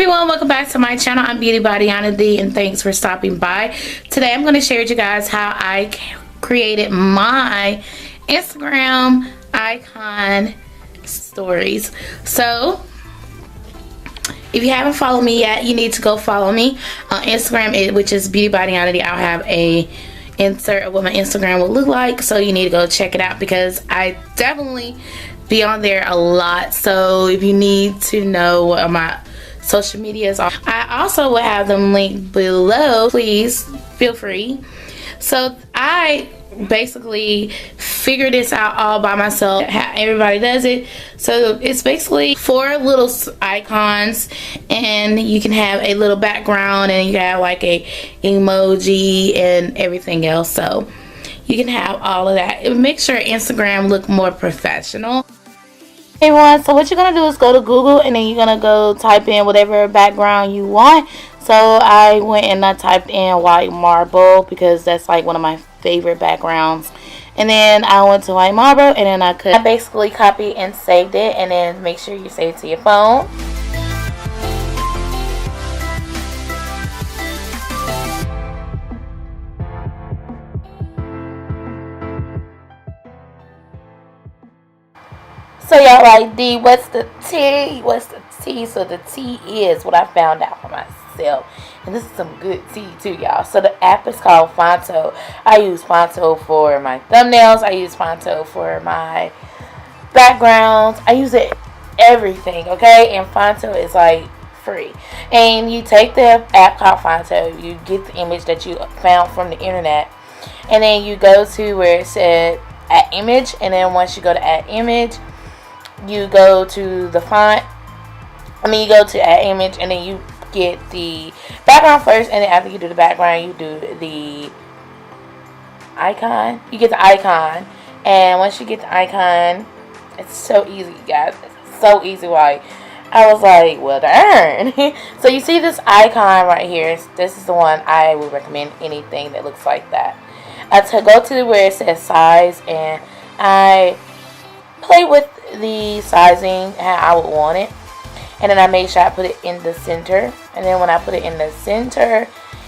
Everyone, welcome back to my channel. I'm Beauty by Deanna D, and thanks for stopping by. Today I'm going to share with you guys how I created my Instagram icon stories. So if you haven't followed me yet, you need to go follow me on Instagram, which is Beauty by Deanna D. I'll have a insert of what my Instagram will look like, so you need to go check it out because I definitely be on there a lot. So if you need to know what my social medias are, I also will have them linked below. Please feel free. So I basically figured this out all by myself, how everybody does it. So it's basically 4 little icons, and you can have a little background, and you have like a emoji and everything else. So you can have all of that. It makes your Instagram look more professional. Hey everyone, so what you're going to do is go to Google, and then you're going to go type in whatever background you want. So I went and I typed in white marble because that's like one of my favorite backgrounds. And then I went to white marble, and then I basically copied and saved it, and then make sure you save it to your phone. So y'all like, D, what's the T? What's the T? So the T is what I found out for myself. And this is some good tea too, y'all. So the app is called Fonto. I use Fonto for my thumbnails. I use Fonto for my backgrounds. I use it everything, okay? And Fonto is like free. And you take the app called Fonto. You get the image that you found from the internet. And then you go to where it said add image. And then once you go to add image, you go to the font. You go to add image, and then you get the background first, and then after you do the background, you do the icon. You get the icon, and once you get the icon, it's so easy, guys. It's so easy. Why? I was like, well, darn. So you see this icon right here. This is the one I would recommend. Anything that looks like that. I go to where it says size, and I play with the sizing how I would want it, and then I made sure I put it in the center. And then when I put it in the center,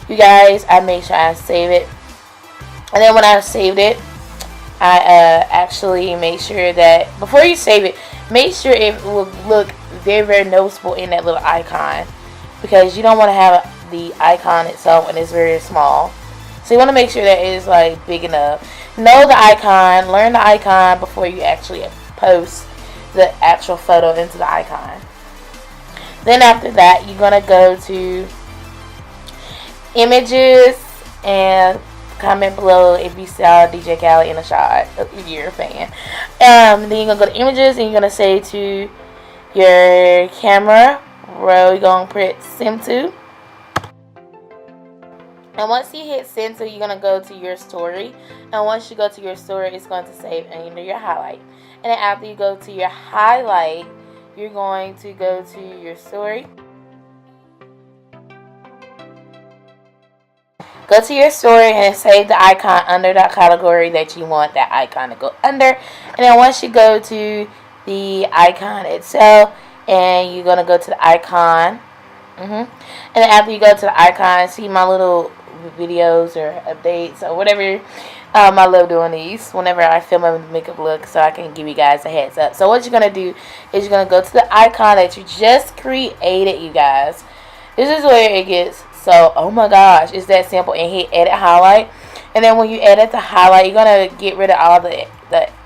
you guys, I made sure I save it. And then when I saved it, I actually made sure that before you save it, make sure it will look very, very noticeable in that little icon, because you don't want to have the icon itself and it's very small. So you want to make sure that it is like big enough. Know the icon, learn the icon before you actually post the actual photo into the icon. Then after that, you're going to go to images and comment below if you saw DJ Khaled in a shot, if you're a fan. Then you're going to go to images, and you're going to say to your camera roll, you're going to put send to. And once you hit send to, you're going to go to your story. And once you go to your story, it's going to save under your highlight. And then after you go to your highlight, you're going to go to your story. Go to your story and save the icon under that category that you want that icon to go under. And then once you go to the icon itself, and you're going to go to the icon. And then after you go to the icon, see my little videos or updates or whatever. I love doing these whenever I film a makeup look, so I can give you guys a heads up. So what you're going to do is you're going to go to the icon that you just created, you guys. This is where it gets so, oh my gosh, it's that simple. And hit edit highlight. And then when you edit the highlight, you're going to get rid of all the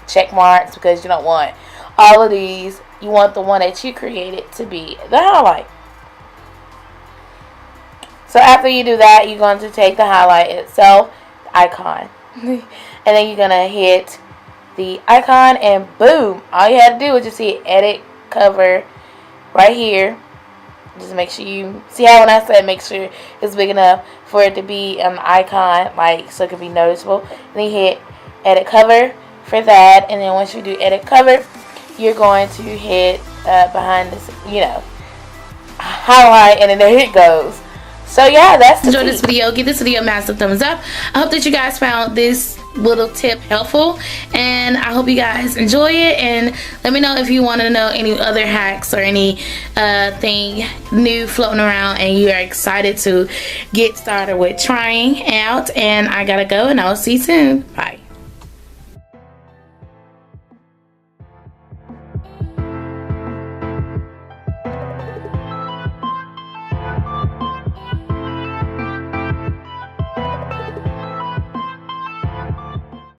check marks, because you don't want all of these. You want the one that you created to be the highlight. So after you do that, you're going to take the highlight itself, the icon. And then you're going to hit the icon, and boom. All you have to do is just hit edit cover right here. Just make sure you see how when I said make sure it's big enough for it to be an icon, like so it can be noticeable. And then you hit edit cover for that. And then once you do edit cover, you're going to hit behind this, highlight, and then there it goes. So yeah, that's the enjoyed this video. Give this video a massive thumbs up. I hope that you guys found this little tip helpful, and I hope you guys enjoy it. And let me know if you want to know any other hacks or any thing new floating around and you are excited to get started with trying out. And I gotta go, and I'll see you soon. Bye.